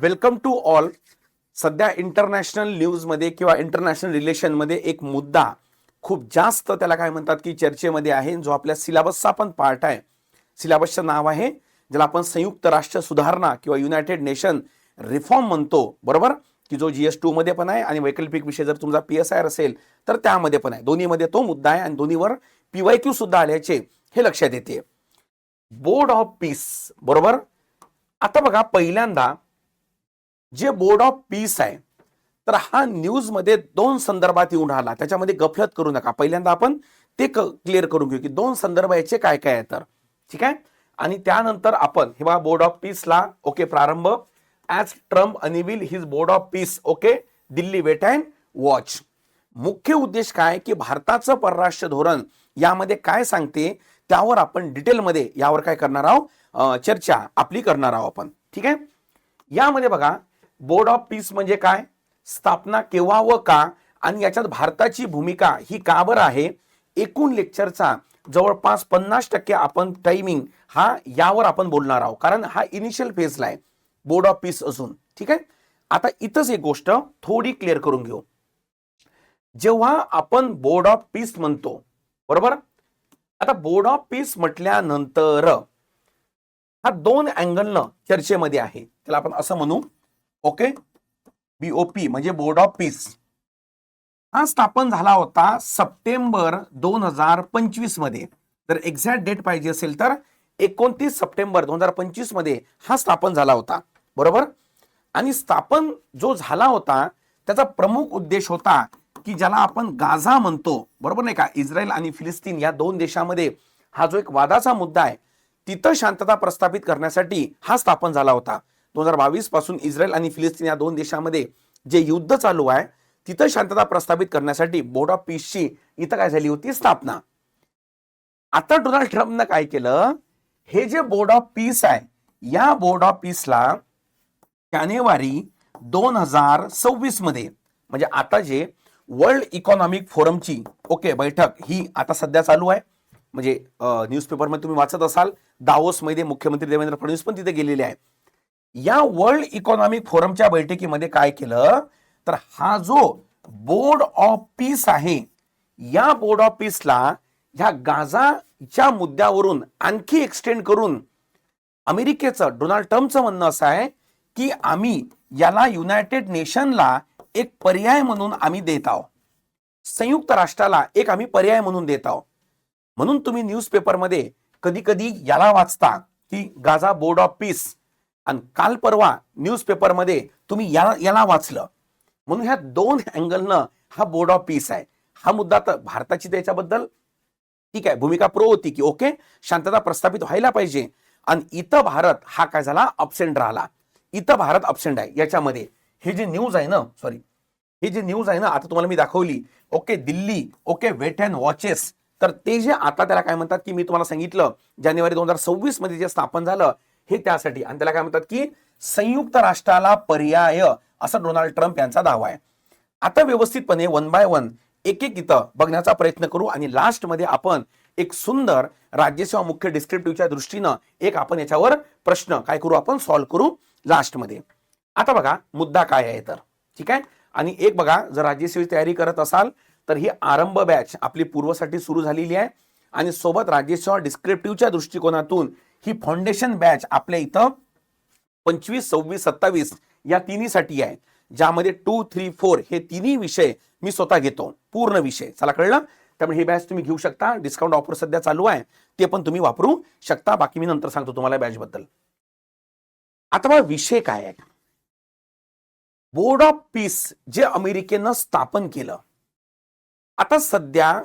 Welcome to all. सध्या international न्यूजमध्ये किंवा इंटरनॅशनल रिलेशनमध्ये एक मुद्दा खूप जास्त त्याला काय म्हणतात की चर्चेमध्ये आहे, जो आपल्या सिलेबसचा पण पार्ट आहे. सिलेबसचं नाव आहे ज्याला आपण संयुक्त राष्ट्र सुधारणा किंवा युनायटेड नेशन रिफॉर्म म्हणतो, बरोबर, की जो GS2 मध्ये पण आहे आणि वैकल्पिक विषय जर तुमचा PSIR असेल तर त्यामध्ये पण आहे. दोन्हीमध्ये तो मुद्दा आहे आणि दोन्हीवर PYQ सुद्धा आल्याचे हे लक्षात येते. बोर्ड ऑफ पीस, बरोबर. आता बघा, पहिल्यांदा जे बोर्ड ऑफ पीस आहे तर हा न्यूज मध्ये दोन संदर्भात येऊन राहिला, त्याच्यामध्ये गफलत करू नका. पहिल्यांदा आपण ते क्लिअर करून घेऊ की दोन संदर्भ याचे काय काय आहे तर, ठीक आहे. आणि त्यानंतर आपण हे बघा, बोर्ड ऑफ पीसला ओके प्रारंभ. As Trump unveil his board of peace, okay, Delhi wait and watch. मुख्य उद्देश काय की भारताचं परराष्ट्र धोरण यामध्ये काय सांगते त्यावर आपण डिटेलमध्ये यावर काय करणार आहोत, चर्चा आपली करणार आहोत आपण, ठीक आहे. यामध्ये बघा, बोर्ड ऑफ पीस म्हणजे काय, स्थापना केव्हा व का, आणि याच्यात भारताची भूमिका ही का बरं आहे. एकूण लेक्चरचा जवळपास 50% आपण टायमिंग हा यावर आपण बोलणार आहोत, कारण हा इनिशियल फेजला आहे बोर्ड ऑफ पीस असून, ठीक आहे. आता इथंच एक गोष्ट थोडी क्लिअर करून घेऊ. जेव्हा आपण बोर्ड ऑफ पीस म्हणतो, बरोबर, आता बोर्ड ऑफ पीस म्हटल्यानंतर हा दोन अँगलनं चर्चेमध्ये आहे. त्याला आपण असं म्हणू, ओके, BOP म्हणजे बोर्ड ऑफ पीस. हा स्थापन झाला होता सप्टेंबर 2025 मध्ये. जर एक्झॅक्ट डेट पाहिजे असेल तर 29 सप्टेंबर 2025 मध्ये हा स्थापन झाला होता, बरोबर. आणि स्थापन जो झाला होता त्याचा प्रमुख उद्देश होता की ज्याला आपण गाझा म्हणतो, बरोबर नाही का, इस्रायल आणि फिलिस्तीन या दोन देशामध्ये हा जो एक वादाचा मुद्दा आहे तिथं शांतता प्रस्थापित करण्यासाठी हा स्थापन झाला होता. 2022 पासून इस्रायल आणि फिलिस्तीन या दोन देशामध्ये जे युद्ध चालू आहे तिथं शांतता प्रस्थापित करण्यासाठी बोर्ड ऑफ पीसची इथं काय झाली होती, स्थापना. आता डोनाल्ड ट्रम्पनं काय केलं, हे जे बोर्ड ऑफ पीस आहे या बोर्ड ऑफ पीसला जानेवारी 2026 मध्ये, म्हणजे आता जे वर्ल्ड इकॉनॉमिक फोरमची ओके बैठक ही आता सध्या चालू आहे. म्हणजे न्यूजपेपरमध्ये तुम्ही वाचत असाल, दावोस मध्ये मुख्यमंत्री देवेंद्र फडणवीस पण तिथे गेलेले आहे. या वर्ल्ड इकॉनॉमिक फोरमच्या बैठकीमध्ये काय केलं तर हा जो बोर्ड ऑफ पीस आहे या बोर्ड ऑफ पीसला ह्या गाझाच्या मुद्द्यावरून आणखी एक्सटेंड करून अमेरिकेचं, डोनाल्ड ट्रम्पचं म्हणणं असं आहे की आम्ही याला युनायटेड नेशनला एक पर्याय म्हणून आम्ही देत आहोत, संयुक्त राष्ट्राला एक आम्ही पर्याय म्हणून देत आहोत. म्हणून तुम्ही न्यूजपेपरमध्ये कधी कधी याला वाचता की गाझा बोर्ड ऑफ पीस, आणि काल परवा न्यूजपेपरमध्ये तुम्ही याला वाचलं. म्हणून ह्या दोन अँगलनं हा बोर्ड ऑफ पीस आहे. हा मुद्दा तर भारताची त्याच्याबद्दल ठीक आहे भूमिका प्रो होती की ओके शांतता प्रस्थापित व्हायला पाहिजे, आणि इथं भारत हा काय झाला, अब्सेंट राहिला. इथं भारत अब्सेंट आहे याच्यामध्ये. हे जे न्यूज आहे ना, सॉरी, हे जे न्यूज आहे ना आता तुम्हाला मी दाखवली, okay, Delhi okay wait and watches, तर ते जे आता त्याला काय म्हणतात की मी तुम्हाला सांगितलं जानेवारी 2026 मध्ये जे स्थापन झालं हे त्यासाठी, आणि त्याला काय म्हणतात की संयुक्त राष्ट्राला पर्याय, असा डोनाल्ड ट्रम्प यांचा दावा आहे. आता व्यवस्थितपणे वन बाय वन एक एक इथं बघण्याचा प्रयत्न करू, आणि लास्ट मध्ये आपण एक सुंदर राज्यसेवा मुख्य डिस्क्रिप्टिव्हच्या दृष्टीनं एक आपण याच्यावर प्रश्न काय करू, आपण सॉल्व्ह करू लास्ट मध्ये. आता बघा मुद्दा काय आहे तर, ठीक आहे. आणि एक बघा, जर राज्यसेवेची तयारी करत असाल तर ही आरंभ बॅच आपली पूर्वसाठी सुरू झालेली आहे, आणि सोबत राज्यसेवा डिस्क्रिप्टिव्हच्या दृष्टिकोनातून ही फाउंडेशन बॅच आपल्या इथं 25, 26, 27 या तिन्हीसाठी आहे, ज्यामध्ये 2, 3, 4 हे तिन्ही विषय मी स्वतः घेतो, पूर्ण विषय. चला कळलं. त्यामुळे ही बॅच तुम्ही घेऊ शकता. डिस्काउंट ऑफर सध्या चालू आहे, ते पण तुम्ही वापरू शकता. बाकी मी नंतर सांगतो तुम्हाला बॅच बद्दल. आता बघा विषय काय आहे. बोर्ड ऑफ पीस जे अमेरिकेनं स्थापन केलं, आता सध्या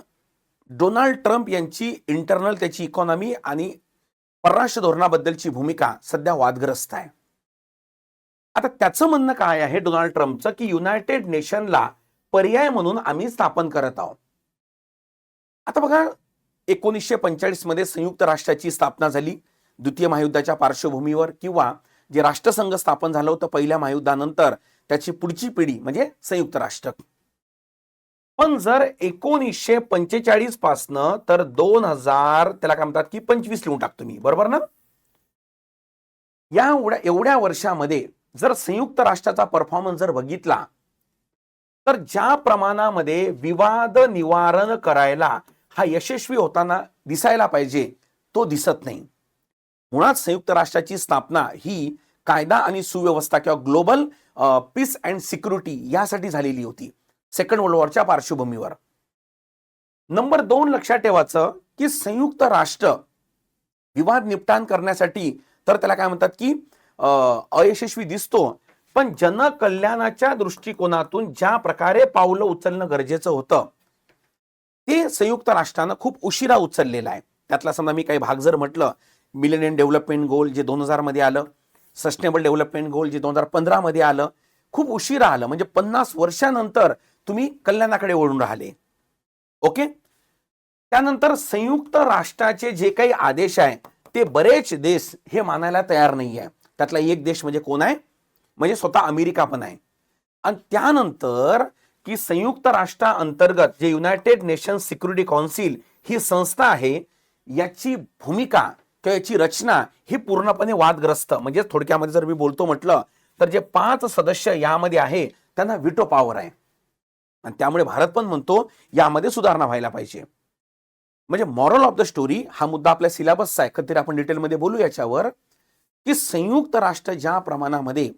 डोनाल्ड ट्रम्प यांची इंटरनल त्याची इकॉनॉमी आणि परराष्ट्र धोरणाबद्दलची भूमिका सध्या वादग्रस्त आहे. आता त्याचं म्हणणं काय आहे डोनाल्ड ट्रम्पचं की युनायटेड नेशनला पर्याय म्हणून आम्ही स्थापन करत आहोत. आता बघा, 1945 मध्ये संयुक्त राष्ट्राची स्थापना झाली द्वितीय महायुद्धाच्या पार्श्वभूमीवर, किंवा जे राष्ट्रसंघ स्थापन झालं होतं पहिल्या महायुद्धानंतर त्याची पुढची पिढी म्हणजे संयुक्त राष्ट्र. पण जर 1945 पासनं तर 2000 त्याला काय म्हणतात की 25 लिहून टाकतो मी, बरोबर ना. या एवढ्या वर्षामध्ये जर संयुक्त राष्ट्राचा परफॉर्मन्स जर बघितला तर ज्या प्रमाणामध्ये विवाद निवारण करायला हा यशस्वी होताना दिसायला पाहिजे तो दिसत नाही. मुळात संयुक्त राष्ट्राची स्थापना ही कायदा आणि सुव्यवस्था किंवा ग्लोबल पीस अँड सिक्युरिटी यासाठी झालेली होती सेकंड वर्ल्ड वॉरच्या पार्श्वभूमीवर. नंबर 2 लक्षात ठेवायचं की संयुक्त राष्ट्र विवाद निपटान करण्यासाठी तर त्याला काय म्हणतात की अयशस्वी दिसतो, पण जनकल्याणाच्या दृष्टिकोनातून ज्या प्रकारे पावलं उचलणं गरजेचं होतं ते संयुक्त राष्ट्रानं खूप उशिरा उचललेलं आहे. त्यातला समजा मी काही भाग जर म्हटलं, मिलेनियम डेव्हलपमेंट गोल जे 2000 मध्ये आलं, सस्टेनेबल डेव्हलपमेंट गोल जे 2015 मध्ये आलं, खूप उशिरा आलं. म्हणजे 50 वर्षानंतर तुम्ही कल्याणाकडे वळून राहिले. ओके. त्यानंतर संयुक्त राष्ट्राचे जे काही आदेश आहे ते बरेच देश हे मानायला तयार नाही आहे. त्यातला एक देश म्हणजे कोण आहे, म्हणजे स्वतः अमेरिका पण आहे. आणि त्यानंतर की संयुक्त राष्ट्रा अंतर्गत जे युनायटेड नेशन्स सिक्युरिटी काउन्सिल ही संस्था आहे, याची भूमिका किंवा याची रचना ही पूर्णपणे वादग्रस्त. म्हणजे थोडक्यामध्ये जर मी बोलतो म्हटलं तर जे 5 सदस्य यामध्ये आहे त्यांना व्हिटो पॉवर आहे. आणि त्यामुळे भारत पण म्हणतो यामध्ये सुधारणा व्हायला पाहिजे. म्हणजे मॉरल ऑफ द स्टोरी हा मुद्दा आपल्या सिलेबसचा आहे, कधीतरी आपण डिटेलमध्ये बोलू याच्यावर, की संयुक्त राष्ट्र ज्या प्रमाणामध्ये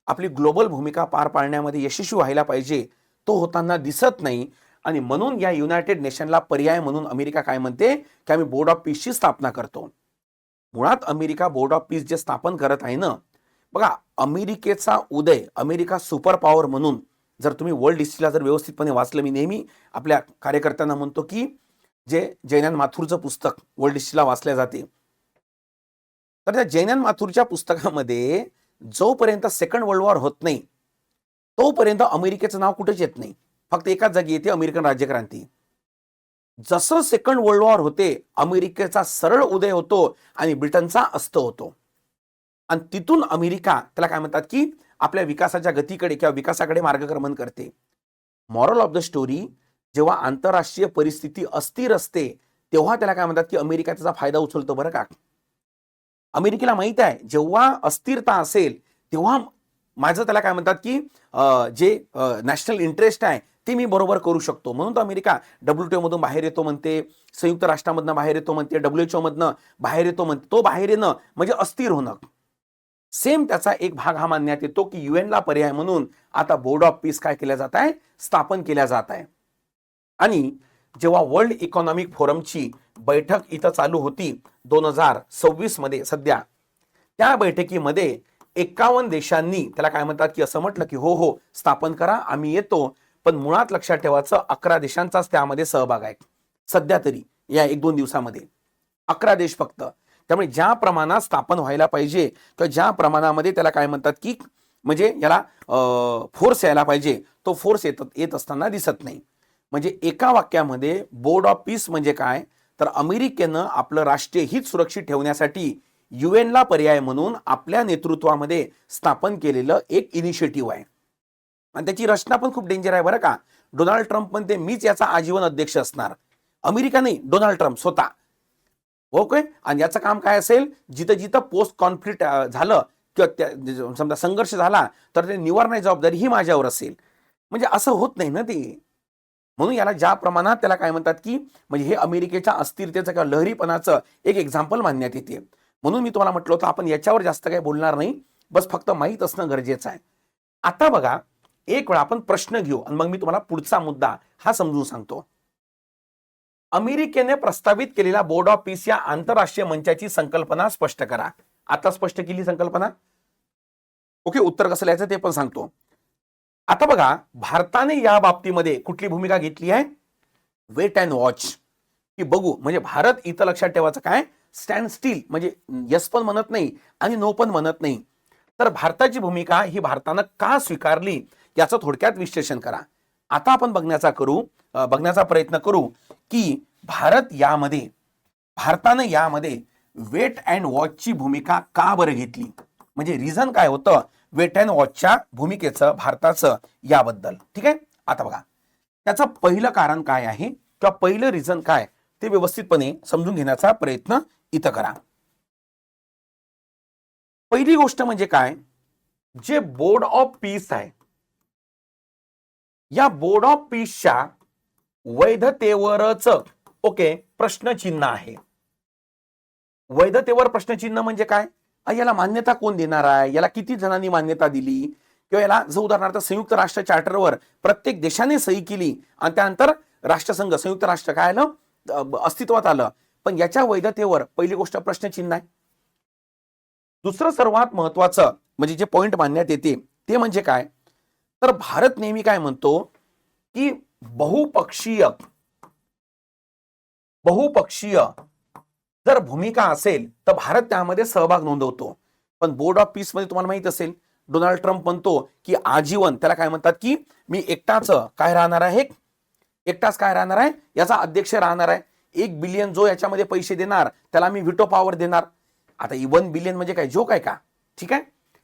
आपली ग्लोबल भूमिका पार पाडण्यामध्ये यशस्वी व्हायला पाहिजे तो होताना दिसत नाही. आणि म्हणून या युनायटेड नेशनला पर्याय म्हणून अमेरिका काय म्हणते की आम्ही बोर्ड ऑफ पीसची स्थापना करतो. मुळात अमेरिका बोर्ड ऑफ पीस जे स्थापन करत आहे ना, बघा अमेरिकेचा उदय, अमेरिका सुपर पॉवर म्हणून जर तुम्ही वर्ल्ड हिस्ट्रीला जर व्यवस्थितपणे वाचलं, मी नेहमी आपल्या कार्यकर्त्यांना म्हणतो की जे जयनान माथुरचं पुस्तक वर्ल्ड हिस्ट्रीला वाचल्या जाते, तर त्या जयनान माथुरच्या पुस्तकामध्ये जोपर्यंत सेकंड वर्ल्ड वॉर होत नाही तोपर्यंत अमेरिकेचं नाव कुठेच येत नाही. फक्त एकाच जागी येते, अमेरिकन राज्यक्रांती. जसं सेकंड वर्ल्ड वॉर होते अमेरिकेचा सरळ उदय होतो आणि ब्रिटनचा अस्त होतो. आणि तिथून अमेरिका त्याला काय म्हणतात की आपल्या विकासाच्या गतीकडे किंवा विकासाकडे मार्गक्रमण करते. मॉरल ऑफ द स्टोरी, जेव्हा आंतरराष्ट्रीय परिस्थिती अस्थिर असते तेव्हा त्याला काय म्हणतात की अमेरिका त्याचा फायदा उचलतो. बरं का, अमेरिकेला माहित आहे जेव्हा अस्थिरता असेल तेव्हा माझं त्याला काय म्हणतात की जे नॅशनल इंटरेस्ट आहे ते मी बरोबर करू शकतो. म्हणून तर अमेरिका WTO मधून बाहेर येतो म्हणते, संयुक्त राष्ट्रामधनं बाहेर येतो म्हणते, WHO मधनं बाहेर येतो म्हणते. तो बाहेर येणं म्हणजे अस्थिर होणं. सेम त्याचा एक भाग हा मानण्यात येतो की UN ला पर्याय म्हणून आता बोर्ड ऑफ पीस काय केल्या जात आहे, स्थापन केल्या जात आहे. आणि जेव्हा वर्ल्ड इकॉनॉमिक फोरमची बैठक इथं चालू होती 2026 मध्ये सध्या, त्या बैठकीमध्ये 51 देशांनी त्याला काय म्हणतात की असं म्हटलं की हो हो स्थापन करा, आम्ही येतो. पण मुळात लक्षात ठेवायचं 11 देशांचाच त्यामध्ये सहभाग आहे सध्या तरी, या 1-2 दिवसामध्ये 11 देश फक्त. त्यामुळे ज्या प्रमाणात स्थापन व्हायला पाहिजे किंवा ज्या प्रमाणामध्ये त्याला काय म्हणतात की म्हणजे याला फोर्स यायला पाहिजे तो फोर्स येत असताना दिसत नाही. म्हणजे एका वाक्यामध्ये बोर्ड ऑफ पीस म्हणजे काय, तर अमेरिकेनं आपलं राष्ट्रीय हित सुरक्षित ठेवण्यासाठी UN ला पर्याय म्हणून आपल्या नेतृत्वामध्ये स्थापन केलेलं एक इनिशिएटिव्ह आहे. आणि त्याची रचना पण खूप डेंजर आहे बरं का. डोनाल्ड ट्रम्प म्हणते मीच याचा आजीवन अध्यक्ष असणार. अमेरिका नाही, डोनाल्ड ट्रम्प स्वतः. ओके. आणि याचं काम काय असेल, जिथं जिथं पोस्ट कॉन्फ्लिक्ट झालं किंवा समजा संघर्ष झाला तर ते निवारण्याची जबाबदारी ही माझ्यावर असेल. म्हणजे असं होत नाही ना ते. म्हणून याला ज्या प्रमाणात त्याला काय म्हणतात की म्हणजे हे अमेरिकेच्या अस्थिरतेचं किंवा लहरीपणाचं एक एक्झाम्पल मानण्यात येते. म्हणून मी तुम्हाला म्हटलं होतं आपण याच्यावर जास्त काही बोलणार नाही, बस फक्त माहीत असणं गरजेचं आहे. आता बघा, एक वेळा आपण प्रश्न घेऊ आणि मग मी तुम्हाला पुढचा मुद्दा हा समजून सांगतो. अमेरिकेने प्रस्तावित केलेल्या बोर्ड ऑफ पीस या आंतरराष्ट्रीय मंचाची संकल्पना स्पष्ट करा. आता स्पष्ट केली संकल्पना. ओके, उत्तर कसं लिहायचं ते पण सांगतो. आता बघा, भारताने या बाबतीमध्ये कुठली भूमिका घेतली आहे, वेट अँड वॉच की बघू. म्हणजे भारत इथं लक्षात ठेवायचं काय, स्टँड स्टील, म्हणजे यस पण म्हणत नाही आणि नो पण म्हणत नाही. तर भारताची भूमिका ही भारतानं का स्वीकारली याचं थोडक्यात विश्लेषण करा. आता आपण बघण्याचा प्रयत्न करू की भारतानं यामध्ये वेट अँड वॉचची भूमिका का बरं घेतली, म्हणजे रिझन काय होतं वेट अँड वॉचच्या भूमिकेचं भारताचं याबद्दल. ठीक आहे. आता बघा, त्याचं पहिलं कारण काय आहे किंवा पहिलं रिझन काय ते व्यवस्थितपणे समजून घेण्याचा प्रयत्न इथं करा. पहिली गोष्ट म्हणजे काय, जे बोर्ड ऑफ पीस आहे, या बोर्ड ऑफ पीसच्या वैधतेवरच ओके प्रश्नचिन्ह आहे. वैधतेवर प्रश्नचिन्ह म्हणजे काय? याला मान्यता कोण देणार आहे, याला किती जणांनी मान्यता दिली, किंवा याला जर उदाहरणार्थ संयुक्त राष्ट्र चार्टरवर प्रत्येक देशाने सही केली आणि त्यानंतर राष्ट्रसंघ संयुक्त राष्ट्र काय आलं, अस्तित्वात आलं, पण याच्या वैधतेवर पहिली गोष्ट प्रश्नचिन्ह आहे. दुसरं सर्वात महत्वाचं म्हणजे जे पॉइंट मानण्यात येते ते म्हणजे काय, तर भारत नेहमी काय म्हणतो की बहुपक्षीय जर भूमिका असेल तर भारत त्यामध्ये सहभाग नोंदवतो. पण बोर्ड ऑफ पीस मध्ये तुम्हाला माहित असेल डोनाल्ड ट्रम्प म्हणतो की आजीवन, त्याला काय म्हणतात की मी एकटाच काय राहणार आहे, याचा अध्यक्ष राहणार आहे. 1 बिलियन जो याच्यामध्ये पैसे देणार त्याला मी व्हिटो पॉवर देणार. आता 1 बिलियन म्हणजे काय, जोक आहे का? ठीक आहे.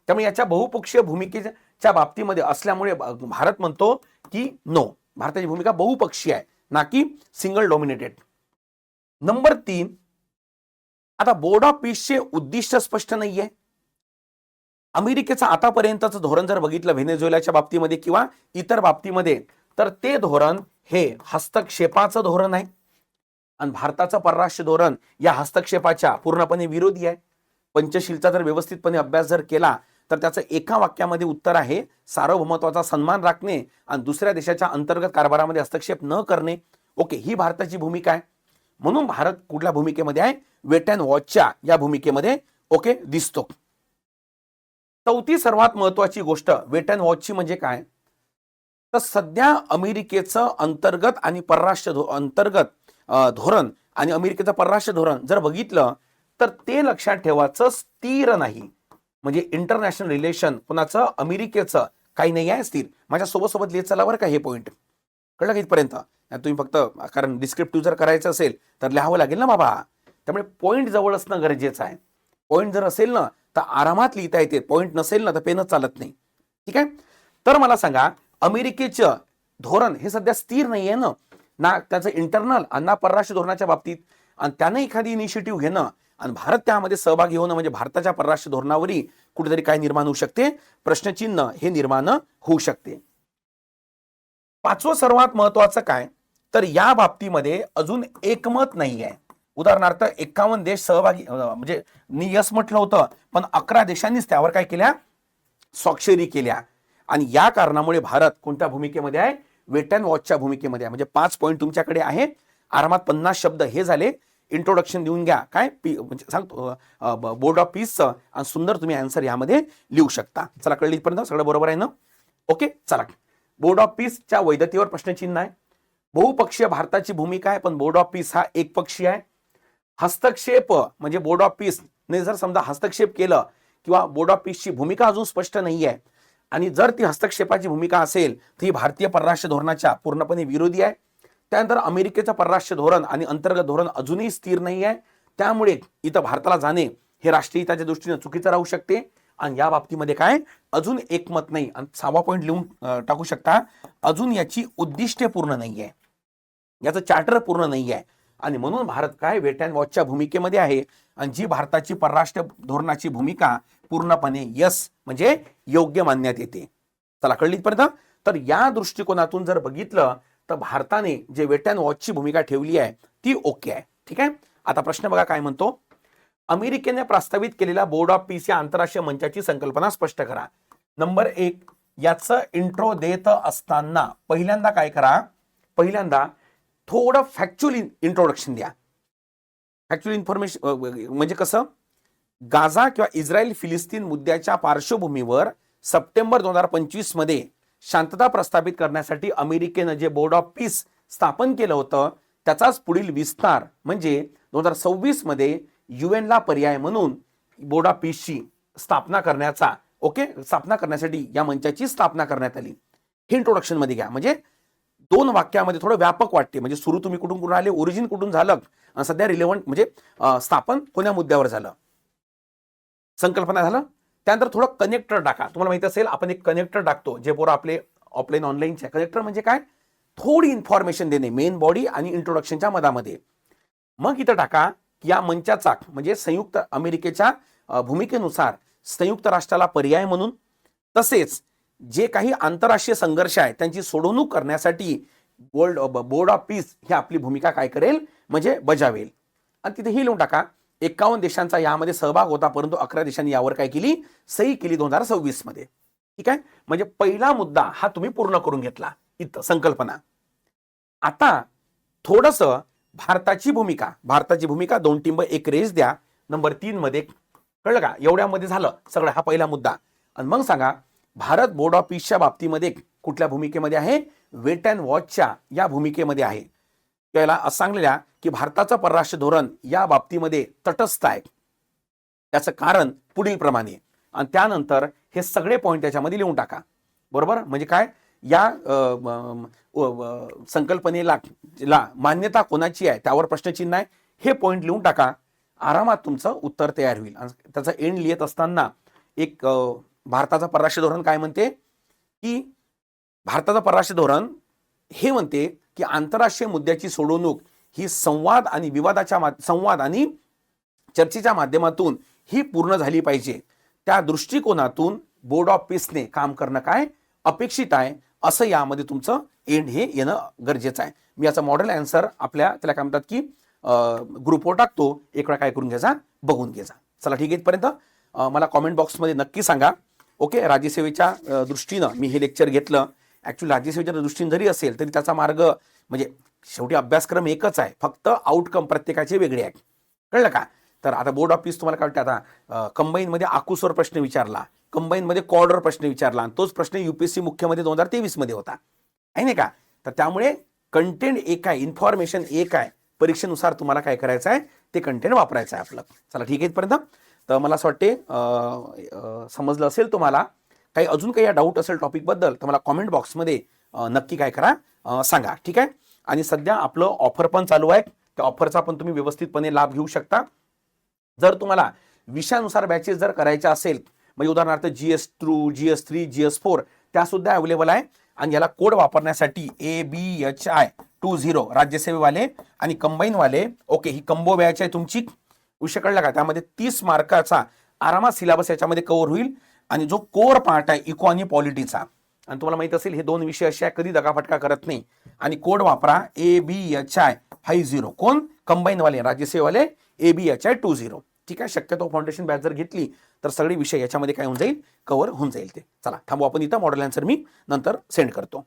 त्यामुळे याच्या बहुपक्षीय भूमिकेच्या बाबतीमध्ये असल्यामुळे भारत म्हणतो की नो, भारताची भूमिका बहुपक्षीय आहे, ना की सिंगल डॉमिनेटेड. नंबर 3, आता बोर्ड ऑफ पीसचे उद्दिष्ट स्पष्ट नाहीये. अमेरिकेचं आतापर्यंतचं धोरण जर बघितलं व्हेनेझुएलाच्या बाबतीमध्ये किंवा इतर बाबतीमध्ये, तर ते धोरण हे हस्तक्षेपाचं धोरण आहे आणि भारताचं परराष्ट्र धोरण या हस्तक्षेपाच्या पूर्णपणे विरोधी आहे. पंचशीलचा जर व्यवस्थितपणे अभ्यास जर केला तर त्याचं एका वाक्यामध्ये उत्तर आहे सार्वभौमत्वाचा सन्मान राखणे आणि दुसऱ्या देशाच्या अंतर्गत कारभारामध्ये हस्तक्षेप न करणे. ओके, ही भारताची भूमिका आहे. म्हणून भारत कुठल्या भूमिकेमध्ये आहे, वेट अँड वॉचच्या या भूमिकेमध्ये ओके दिसतो. चौथी सर्वात महत्वाची गोष्ट वेट अँड वॉचची म्हणजे काय, तर सध्या अमेरिकेचं अंतर्गत आणि परराष्ट्र धोरण आणि अमेरिकेचं परराष्ट्र धोरण जर बघितलं तर ते लक्षात ठेवायचं स्थिर नाही. म्हणजे इंटरनॅशनल रिलेशन कोणाचं, अमेरिकेचं काही नाही आहे स्थिर. माझ्या सोबत लिहित चला बरं का, हे पॉईंट कळलं का इथपर्यंत? तुम्ही फक्त कारण डिस्क्रिप्टिव्ह जर करायचं असेल तर लिहावं लागेल ना बाबा, त्यामुळे पॉईंट जवळ असणं गरजेचं आहे. पॉईंट जर असेल ना तर आरामात लिहिता येते, पॉईंट नसेल ना तर पेनच चालत नाही. ठीक आहे. तर मला सांगा अमेरिकेचं धोरण हे सध्या स्थिर नाहीये ना त्याचं इंटरनल आणि ना परराष्ट्र धोरणाच्या बाबतीत, आणि त्याने एखादी इनिशिएटिव्ह घेणं आणि भारत त्यामध्ये सहभागी होणं म्हणजे भारताच्या परराष्ट्र धोरणावरही कुठेतरी काय निर्माण होऊ शकते, प्रश्नचिन्ह हे निर्माण होऊ शकते. पाचवं सर्वात महत्वाचं काय, तर या बाबतीमध्ये अजून एकमत नाही आहे. उदाहरणार्थ 51 देश सहभागी म्हणजे यस म्हटलं होतं, पण 11 देशांनीच त्यावर काय केल्या, स्वाक्षरी केल्या. आणि या कारणामुळे भारत कोणत्या भूमिकेमध्ये आहे, वेट अँड वॉचच्या भूमिकेमध्ये आहे. म्हणजे 5 पॉईंट तुमच्याकडे आहे, आरामात 50 शब्द हे झाले. इंट्रोडक्शन देऊन घ्या, काय म्हणजे सांगतो बोर्ड ऑफ पीसचं, आणि सुंदर तुम्ही आन्सर यामध्ये लिहू शकता. चला कळली इथपर्यंत सगळं बरोबर आहे ना? ओके चला. बोर्ड ऑफ पीसच्या वैधतेवर प्रश्नचिन्ह आहे. बहुपक्षीय भारताची भूमिका आहे, पण बोर्ड ऑफ पीस हा एकपक्षीय आहे. हस्तक्षेप म्हणजे बोर्ड ऑफ पीस ने जर समजा हस्तक्षेप केलं किंवा बोर्ड ऑफ पीसची भूमिका अजून स्पष्ट नाही आहे, आणि जर ती हस्तक्षेपाची भूमिका असेल तर ही भारतीय परराष्ट्र धोरणाच्या पूर्णपणे विरोधी आहे. त्यानंतर अमेरिकेचं परराष्ट्र धोरण आणि अंतर्गत धोरण अजूनही स्थिर नाही आहे. त्यामुळे इथं भारताला जाणे हे राष्ट्रीय हिताच्या दृष्टीने चुकीचं राहू शकते. आणि या बाबतीमध्ये काय अजून एकमत नाही. आणि 6वा पॉईंट लिहून टाकू शकता, अजून याची उद्दिष्टे पूर्ण नाही आहे, याचं चार्टर पूर्ण नाही आहे. आणि म्हणून भारत काय वेट अँड वॉचच्या भूमिकेमध्ये आहे, आणि जी भारताची परराष्ट्र धोरणाची भूमिका पूर्णपणे यस म्हणजे योग्य मानण्यात येते. चला कळली इथपर्यंत? तर या दृष्टिकोनातून जर बघितलं तर भारताने जे वेट अँड वॉचची भूमिका ठेवली आहे ती ओके आहे. ठीक आहे. आता प्रश्न बघा काय म्हणतो, अमेरिकेने प्रस्तावित केलेल्या बोर्ड ऑफ पीस या आंतरराष्ट्रीय मंचाची संकल्पना स्पष्ट करा. नंबर 1, याचं इंट्रो देत असताना पहिल्यांदा काय करा, पहिल्यांदा थोडं फॅक्च्युअल इंट्रोडक्शन द्या. फॅक्च्युअल इन्फॉर्मेशन म्हणजे कसं, गाझा किंवा इस्रायल फिलिस्तीन मुद्द्याच्या पार्श्वभूमीवर सप्टेंबर 2025 मध्ये शांतता प्रस्थापित करण्यासाठी अमेरिकेनं जे बोर्ड ऑफ पीस स्थापन केलं होतं त्याचाच पुढील विस्तार म्हणजे 2026 मध्ये युएनला पर्याय म्हणून बोर्ड ऑफ पीसची स्थापना करण्यासाठी या मंचाची स्थापना करण्यात आली. हे इंट्रोडक्शन मध्ये घ्या. म्हणजे 2 वाक्यामध्ये थोडं व्यापक वाटते. म्हणजे सुरू तुम्ही कुठून आले, ओरिजिन कुठून झालं, सध्या रिलेव्हंट म्हणजे स्थापन कोण्या मुद्द्यावर झालं, संकल्पना झालं. त्यानंतर थोडं कनेक्टर टाका. तुम्हाला माहिती असेल आपण एक कनेक्टर टाकतो जे पोरं आपले ऑफलाईन ऑनलाईनचे. कनेक्टर म्हणजे काय, थोडी इन्फॉर्मेशन देणे मेन बॉडी आणि इंट्रोडक्शनच्या मधामध्ये. मग इथं टाका की या मंचाचा म्हणजे संयुक्त अमेरिकेच्या भूमिकेनुसार संयुक्त राष्ट्राला पर्याय म्हणून तसेच जे काही आंतरराष्ट्रीय संघर्ष आहे त्यांची सोडवणूक करण्यासाठी बोर्ड ऑफ पीस ही आपली भूमिका काय करेल म्हणजे बजावेल. आणि तिथे ही लिहून टाका 51 देशांचा यामध्ये सहभाग होता, परंतु 11 देशांनी यावर काय केली, सही केली 2026 मध्ये. ठीक आहे, म्हणजे पहिला मुद्दा हा तुम्ही पूर्ण करून घेतला इथं संकल्पना. आता थोडस भारताची भूमिका 2 टिंब 1 रेष द्या नंबर 3 मध्ये. कळलं का? एवढ्यामध्ये झालं सगळं, हा पहिला मुद्दा. आणि मग सांगा भारत बोर्ड ऑफ पीसच्या बाबतीमध्ये कुठल्या भूमिकेमध्ये आहे, वेट अँड वॉचच्या या भूमिकेमध्ये आहे. त्याला असं सांगलेल्या की भारताचं परराष्ट्र धोरण या बाबतीमध्ये तटस्थ आहे. त्याचं कारण पुढील प्रमाणे, आणि त्यानंतर हे सगळे पॉइंट त्याच्यामध्ये लिहून टाका. बरोबर, म्हणजे काय, या संकल्पनेला मान्यता कोणाची आहे त्यावर प्रश्नचिन्ह आहे, हे पॉइंट लिहून टाका. आरामात तुमचं उत्तर तयार होईल. त्याचा एंड लिहित असताना एक भारताचं परराष्ट्र धोरण काय म्हणते की भारताचं परराष्ट्र धोरण हे म्हणते की आंतरराष्ट्रीय मुद्द्याची सोडवणूक ही संवाद आणि चर्चेच्या माध्यमातून ही पूर्ण झाली पाहिजे. त्या दृष्टिकोनातून बोर्ड ऑफ पीसने काम करणं काय अपेक्षित आहे, असं यामध्ये तुमचं एंड हे येणं गरजेचं आहे. मी याचा मॉडेल आन्सर आपल्या त्याला काय म्हणतात की ग्रुपवर टाकतो, एक वेळा काय करून घ्यायचा, बघून घ्यायचा. चला ठीक आहे, इथपर्यंत मला कॉमेंट बॉक्समध्ये नक्की सांगा. ओके, राज्यसेवेच्या दृष्टीनं मी हे लेक्चर घेतलं. ॲक्च्युली राज्यसेवेच्या दृष्टीने जरी असेल तरी त्याचा मार्ग म्हणजे शेवटी अभ्यासक्रम एकच आहे, फक्त आउटकम प्रत्येकाचे वेगळे आहे. कळलं का? तर आता बोर्ड ऑफ पीस तुम्हाला काय वाटतं, आता कंबाईनमध्ये आकुसवर प्रश्न विचारला, कंबाईनमध्ये कॉर्डर प्रश्न विचारला, आणि तोच प्रश्न UPSC मुख्यमध्ये 2023 मध्ये होता, आहे नाही का? तर त्यामुळे कंटेंट एक आहे, इन्फॉर्मेशन एक आहे, परीक्षेनुसार तुम्हाला काय करायचं आहे ते कंटेंट वापरायचं आहे आपलं. चला ठीक आहे, इथपर्यंत तर मला असं वाटते समजलं असेल तुम्हाला. काही अजून काही डाऊट असेल टॉपिकबद्दल तर मला कॉमेंट बॉक्समध्ये नक्की काय करा, सांगा. ठीक आहे, आणि सध्या आपलं ऑफर पण चालू आहे, त्या ऑफरचा पण तुम्ही व्यवस्थितपणे लाभ घेऊ शकता. जर तुम्हाला विषयानुसार बॅचेस जर करायच्या असेल, म्हणजे उदाहरणार्थ GS2, GS3, GS4 त्यासुद्धा अवेलेबल आहे. आणि याला कोड वापरण्यासाठी ABHI20 राज्यसेवेवाले आणि कंबाईनवाले. ओके, ही कंबो बॅच आहे तुमची, विषय कळला का? त्यामध्ये 30 मार्काचा आरामात सिलेबस याच्यामध्ये कव्हर होईल. आणि जो कोर पार्ट आहे इको आणि पॉलिटीचा, आणि तुम्हाला माहित असेल हे 2 विषय असे आहे कधी दगाफटका करत नाही. आणि कोड वापरा ABHI50. कोण? कंबाईनवाले, राज्यसेवेवाले ABHI20. ठीक आहे, शक्यतो फाउंडेशन बॅच जर घेतली तर सगळे विषय याच्यामध्ये काय होऊन जाईल, कव्हर होऊन जाईल ते. चला थांबू आपण इथं, मॉडेल आन्सर मी नंतर सेंड करतो.